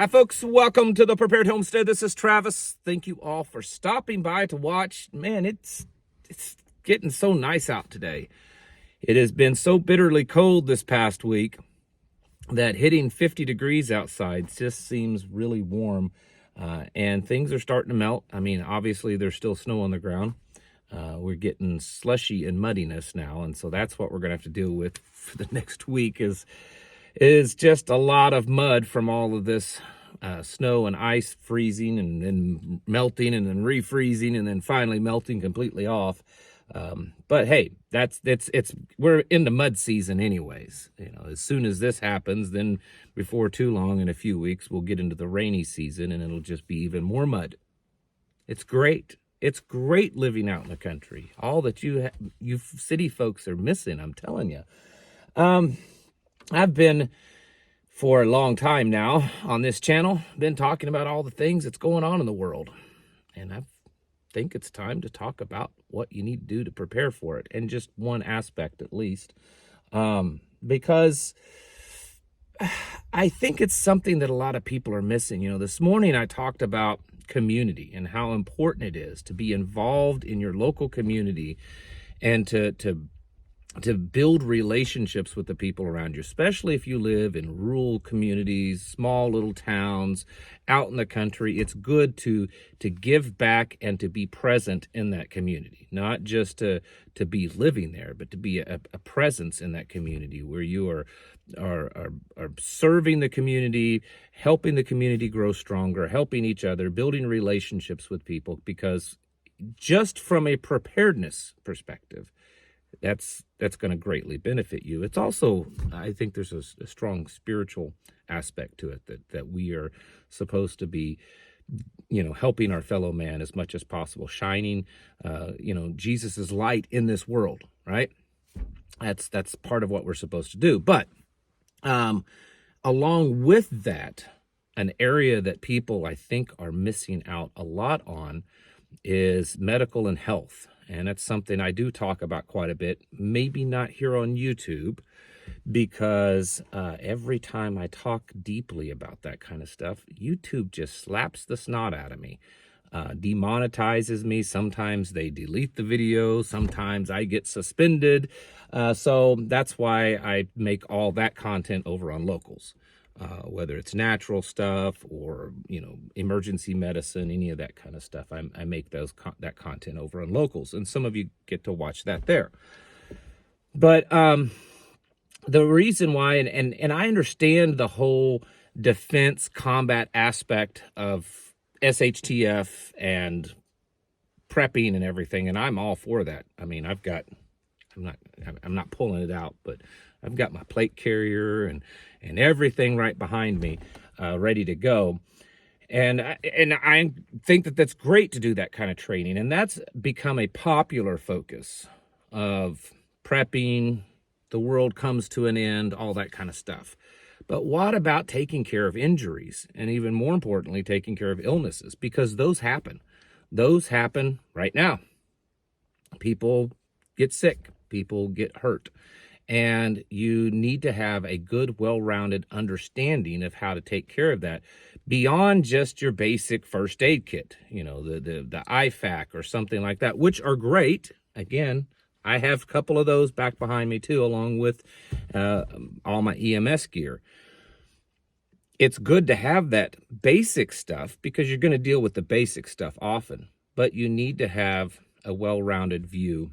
Hi folks, welcome to the Prepared Homestead. This is Travis. Thank you all for stopping by to watch. Man, it's getting so nice out today. It has been so bitterly cold this past week that hitting 50 degrees outside just seems really warm, and things are starting to melt. I mean, obviously there's still snow on the ground. We're getting slushy and muddiness now, and so that's what we're gonna have to deal with for the next week is just a lot of mud from all of this snow and ice freezing and then melting and then refreezing and then finally melting completely off. But hey, we're in the mud season anyways. You know, as soon as this happens, then before too long, in a few weeks, we'll get into the rainy season and it'll just be even more mud. It's great. It's great living out in the country. All that you city folks are missing, I'm telling you. I've been, for a long time now, on this channel, been talking about all the things that's going on in the world. And I think it's time to talk about what you need to do to prepare for it, and just one aspect at least. Because I think it's something that a lot of people are missing. You know, this morning I talked about community and how important it is to be involved in your local community and to build relationships with the people around you, especially if you live in rural communities, small little towns, out in the country. It's good to give back and to be present in that community, not just to be living there, but to be a presence in that community where you are serving the community, helping the community grow stronger, helping each other, building relationships with people. Because just from a preparedness perspective, that's going to greatly benefit you. It's also, I think there's a strong spiritual aspect to it that we are supposed to be, you know, helping our fellow man as much as possible, shining, you know, Jesus's light in this world, right? That's part of what we're supposed to do. But along with that, an area that people, I think, are missing out a lot on is medical and health. And that's something I do talk about quite a bit, maybe not here on YouTube, because every time I talk deeply about that kind of stuff, YouTube just slaps the snot out of me, demonetizes me. Sometimes they delete the video. Sometimes I get suspended. So that's why I make all that content over on Locals. Whether it's natural stuff or, you know, emergency medicine, any of that kind of stuff, I make that content over on Locals, and some of you get to watch that there. But the reason why, and I understand the whole defense combat aspect of SHTF and prepping and everything, and I'm all for that. I mean, I'm not pulling it out, but I've got my plate carrier and everything right behind me, ready to go. And I think that that's great to do that kind of training. And that's become a popular focus of prepping, the world comes to an end, all that kind of stuff. But what about taking care of injuries? And even more importantly, taking care of illnesses? Because those happen. Those happen right now. People get sick. People get hurt. And you need to have a good, well-rounded understanding of how to take care of that beyond just your basic first aid kit, you know, the IFAC or something like that, which are great. Again, I have a couple of those back behind me too, along with all my EMS gear. It's good to have that basic stuff because you're going to deal with the basic stuff often, but you need to have a well-rounded view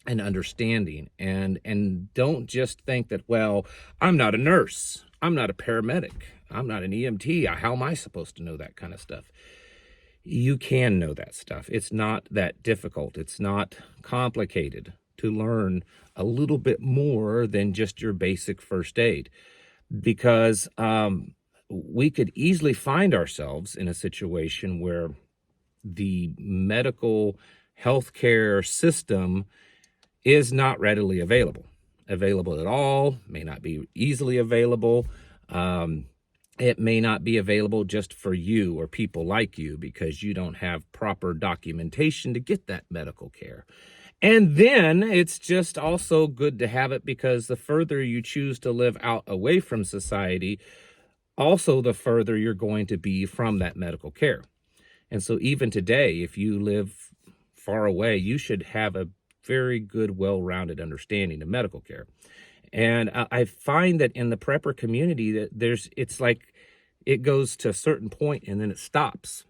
and understanding, and don't just think that, well, I'm not a nurse, I'm not a paramedic, I'm not an EMT, how am I supposed to know that kind of stuff? You can know that stuff. It's not that difficult. It's not complicated to learn a little bit more than just your basic first aid, because we could easily find ourselves in a situation where the medical healthcare system is not readily available at all, may not be easily available. It may not be available just for you or people like you because you don't have proper documentation to get that medical care. And then it's just also good to have it because the further you choose to live out away from society, also the further you're going to be from that medical care. And so even today, if you live far away, you should have a very good, well-rounded understanding of medical care. And I find that in the prepper community that it's like it goes to a certain point and then it stops.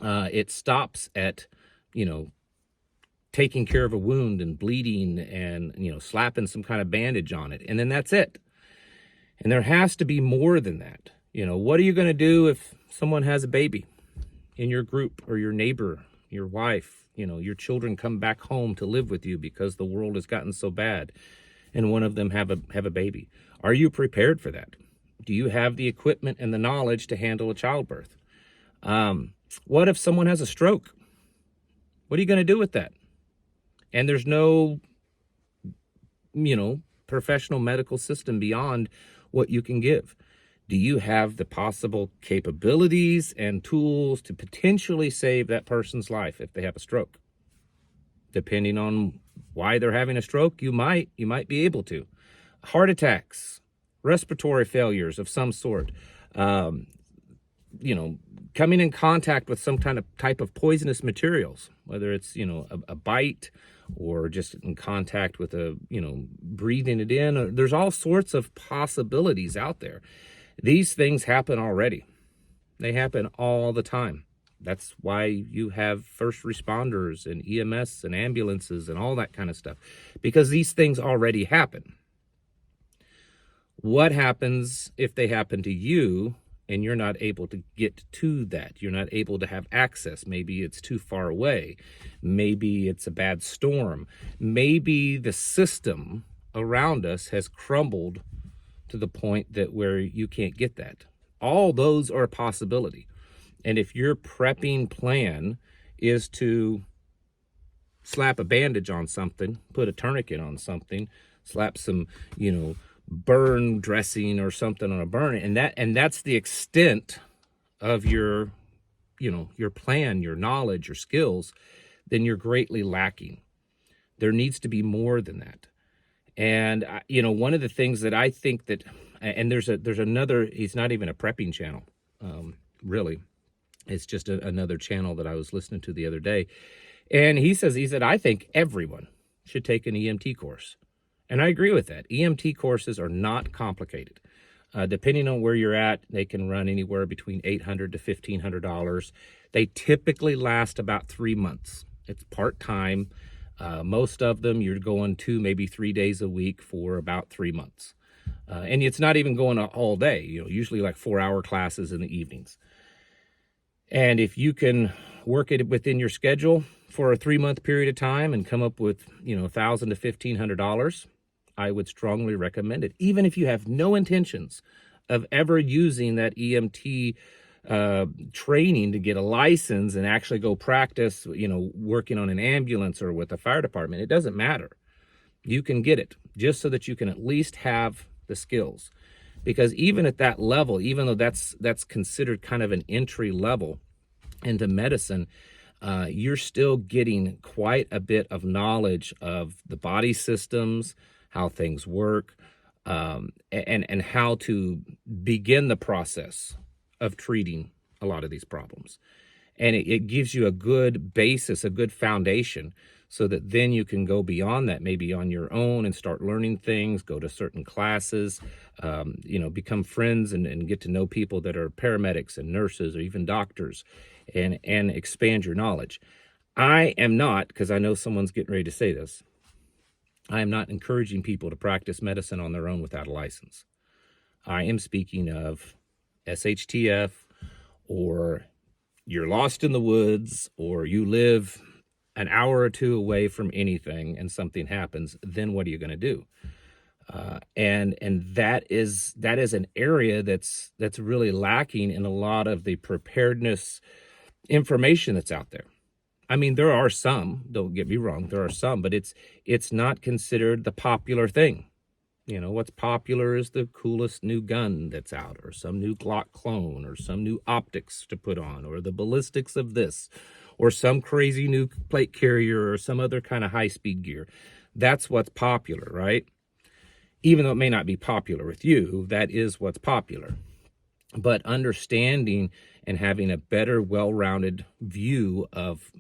It stops at, you know, taking care of a wound and bleeding and, you know, slapping some kind of bandage on it. And then that's it. And there has to be more than that. You know, what are you going to do if someone has a baby in your group, or your neighbor, your wife, you know, your children come back home to live with you because the world has gotten so bad and one of them have a baby? Are you prepared for that? Do you have the equipment and the knowledge to handle a childbirth? What if someone has a stroke? What are you going to do with that? And there's no, you know, professional medical system beyond what you can give. Do you have the possible capabilities and tools to potentially save that person's life if they have a stroke? Depending on why they're having a stroke, you might be able to. Heart attacks, respiratory failures of some sort, you know, coming in contact with some kind of type of poisonous materials, whether it's, you know, a bite or just in contact with you know, breathing it in. There's all sorts of possibilities out there. These things happen already. They happen all the time. That's why you have first responders and EMS and ambulances and all that kind of stuff, because these things already happen. What happens if they happen to you and you're not able to get to that? You're not able to have access. Maybe it's too far away. Maybe it's a bad storm. Maybe the system around us has crumbled to the point that where you can't get that. All those are a possibility. And if your prepping plan is to slap a bandage on something, put a tourniquet on something, slap some, you know, burn dressing or something on a burn, and that's the extent of your, you know, your plan, your knowledge, your skills, then you're greatly lacking. There needs to be more than that. And you know, one of the things that I think that, and there's another, he's not even a prepping channel, really. It's just another channel that I was listening to the other day. And he said, I think everyone should take an EMT course. And I agree with that. EMT courses are not complicated. Depending on where you're at, they can run anywhere between $800 to $1,500. They typically last about 3 months. It's part-time. Most of them, you're going 2, maybe 3 days a week for about 3 months. And it's not even going all day, you know, usually like 4-hour classes in the evenings. And if you can work it within your schedule for a 3-month period of time and come up with, you know, $1,000 to $1,500, I would strongly recommend it. Even if you have no intentions of ever using that EMT training to get a license and actually go practice, you know, working on an ambulance or with a fire department, it doesn't matter. You can get it just so that you can at least have the skills. Because even at that level, even though that's considered kind of an entry level into medicine, you're still getting quite a bit of knowledge of the body systems, how things work, and how to begin the process of treating a lot of these problems. And it gives you a good basis, a good foundation, so that then you can go beyond that, maybe on your own, and start learning things, go to certain classes, you know, become friends and get to know people that are paramedics and nurses or even doctors, and expand your knowledge. I am not, because I know someone's getting ready to say this, I am not encouraging people to practice medicine on their own without a license. I am speaking of SHTF, or you're lost in the woods, or you live an hour or two away from anything and something happens, then what are you going to do? And that is an area that's really lacking in a lot of the preparedness information that's out there. I mean, there are some, don't get me wrong, there are some, but it's not considered the popular thing. You know, what's popular is the coolest new gun that's out, or some new Glock clone, or some new optics to put on, or the ballistics of this, or some crazy new plate carrier, or some other kind of high-speed gear. That's what's popular, right? Even though it may not be popular with you, that is what's popular. but understanding and having a better, well-rounded view of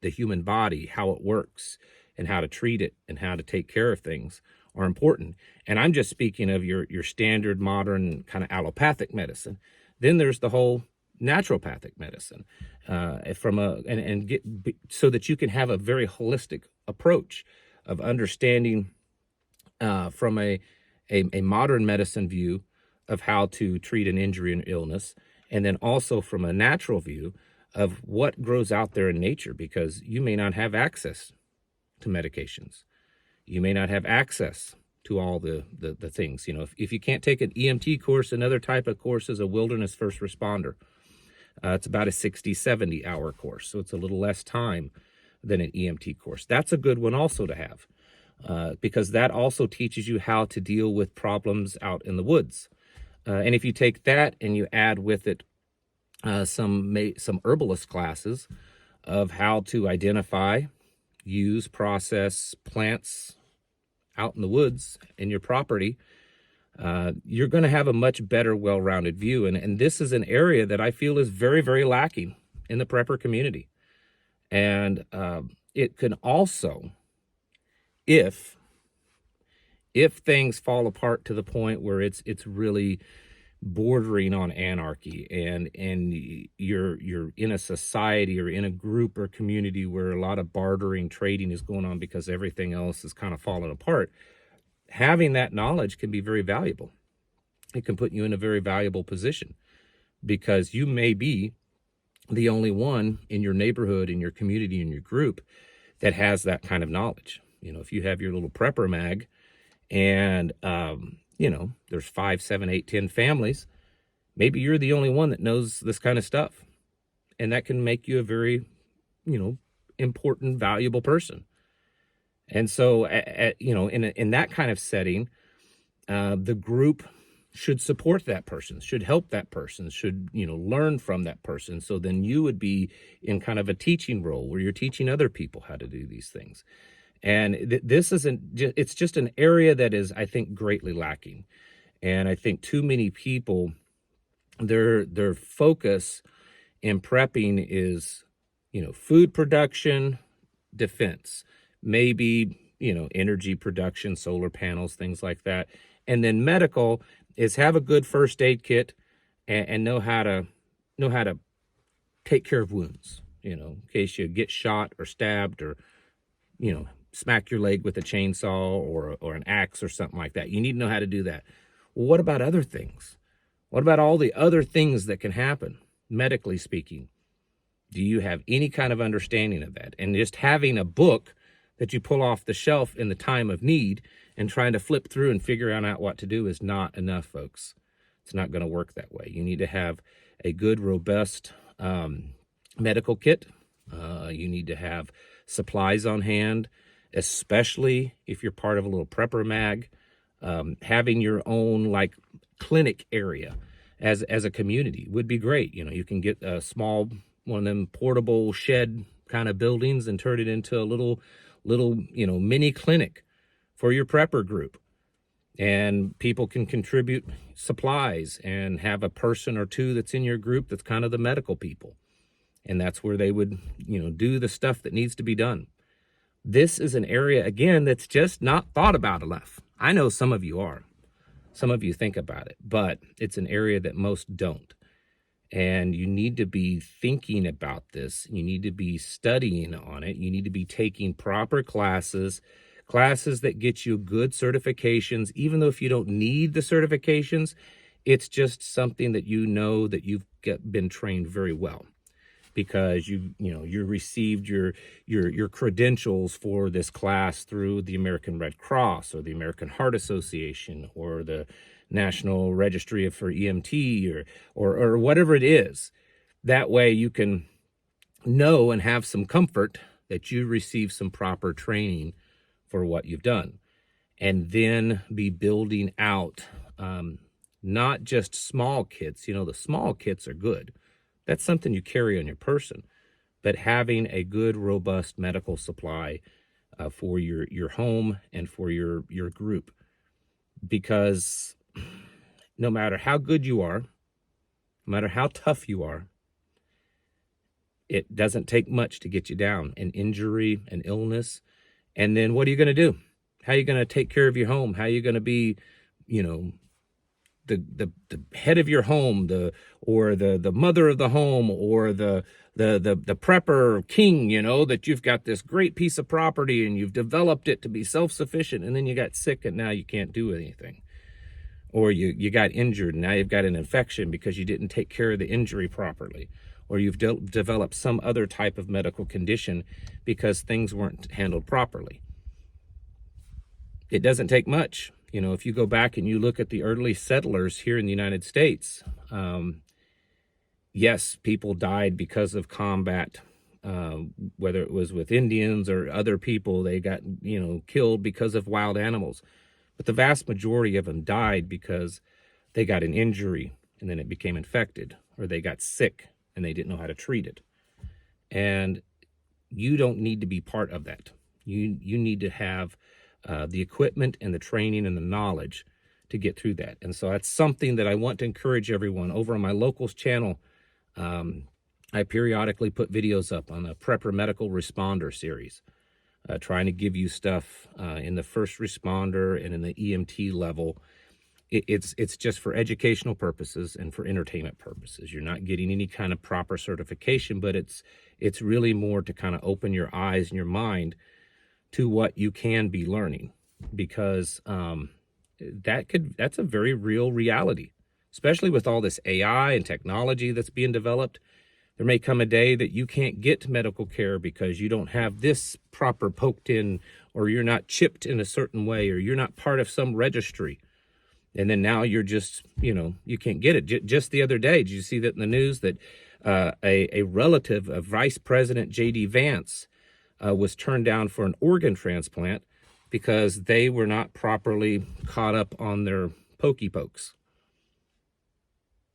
the human body, how it works, and how to treat it and how to take care of things are important. And I'm just speaking of your standard modern kind of allopathic medicine. Then there's the whole naturopathic medicine, from a and get so that you can have a very holistic approach of understanding, from a modern medicine view of how to treat an injury and illness, and then also from a natural view of what grows out there in nature, because you may not have access to medications. You may not have access to all the things. If you can't take an EMT course, another type of course is a wilderness first responder. It's about a 60, 70-hour course, so it's a little less time than an EMT course. That's a good one also to have, because that also teaches you how to deal with problems out in the woods. And if you take that and you add with it some herbalist classes of how to identify, use, process plants out in the woods in your property, you're going to have a much better, well-rounded view. And this is an area that I feel is very, very lacking in the prepper community. And it can also, if things fall apart to the point where it's really bordering on anarchy, and you're in a society or in a group or community where a lot of bartering, trading is going on because everything else is kind of falling apart, having that knowledge can be very valuable. It can put you in a very valuable position, because you may be the only one in your neighborhood, in your community, in your group that has that kind of knowledge. If you have your little prepper mag, and there's 5, 7, 8, 10 families, maybe you're the only one that knows this kind of stuff, and that can make you a very important, valuable person. And so in that kind of setting, the group should support that person, should help that person, should learn from that person. So then you would be in kind of a teaching role where you're teaching other people how to do these things. And this it's just an area that is, I think, greatly lacking. And I think too many people, their focus in prepping is, food production, defense, maybe, energy production, solar panels, things like that. And then medical is have a good first aid kit and know how to take care of wounds, in case you get shot or stabbed or, smack your leg with a chainsaw or an axe or something like that. You need to know how to do that. Well, what about other things? What about all the other things that can happen, medically speaking? Do you have any kind of understanding of that? And just having a book that you pull off the shelf in the time of need and trying to flip through and figure out what to do is not enough, folks. It's not going to work that way. You need to have a good, robust medical kit. You need to have supplies on hand, especially if you're part of a little prepper mag. Having your own clinic area as a community would be great. You can get a small one of them portable shed kind of buildings and turn it into a little mini clinic for your prepper group. And people can contribute supplies and have a person or two that's in your group that's kind of the medical people. And that's where they would, do the stuff that needs to be done. This is an area, again, that's just not thought about enough. I know some of you are. Some of you think about it, but it's an area that most don't. And you need to be thinking about this. You need to be studying on it. You need to be taking proper classes that get you good certifications. Even though if you don't need the certifications, it's just something that that you've been trained very well, because you received your credentials for this class through the American Red Cross or the American Heart Association or the National Registry for EMT or whatever it is. That way you can know and have some comfort that you received some proper training for what you've done, and then be building out not just small kits. The small kits are good. That's something you carry on your person, but having a good, robust medical supply for your home and for your group, because no matter how good you are, no matter how tough you are, it doesn't take much to get you down. An injury, an illness. And then what are you going to do? How are you going to take care of your home? How are you going to be, you know, the head of your home, the mother of the home, or the prepper king, you know, that you've got this great piece of property and you've developed it to be self-sufficient, and then you got sick and now you can't do anything. Or you got injured and now you've got an infection because you didn't take care of the injury properly. Or you've developed some other type of medical condition because things weren't handled properly. It doesn't take much. You know, if you go back and you look at the early settlers here in the United States, yes, people died because of combat, whether it was with Indians or other people. They got, you know, killed because of wild animals. But the vast majority of them died because they got an injury and then it became infected, or they got sick and they didn't know how to treat it. And you don't need to be part of that. You need to have the equipment and the training and the knowledge to get through that. And so that's something that I want to encourage everyone. Over on my locals channel, I periodically put videos up on the Prepper Medical Responder series, trying to give you stuff in the first responder and in the EMT level. It's just for educational purposes and for entertainment purposes. You're not getting any kind of proper certification, but it's really more to kind of open your eyes and your mind to what you can be learning, because that's a very real reality, especially with all this AI and technology that's being developed. There may come a day that you can't get medical care because you don't have this proper poked in, or you're not chipped in a certain way, or you're not part of some registry. And then now you're just, you know, you can't get it. Just the other day, did you see that in the news that a relative of Vice President J.D. Vance was turned down for an organ transplant because they were not properly caught up on their pokey pokes?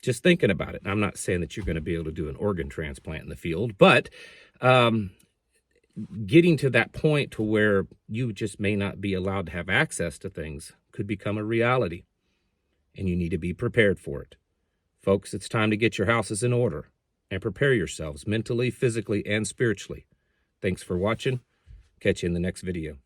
Just thinking about it. I'm not saying that you're going to be able to do an organ transplant in the field, but getting to that point to where you just may not be allowed to have access to things could become a reality, and you need to be prepared for it. Folks, it's time to get your houses in order and prepare yourselves mentally, physically, and spiritually. Thanks for watching. Catch you in the next video.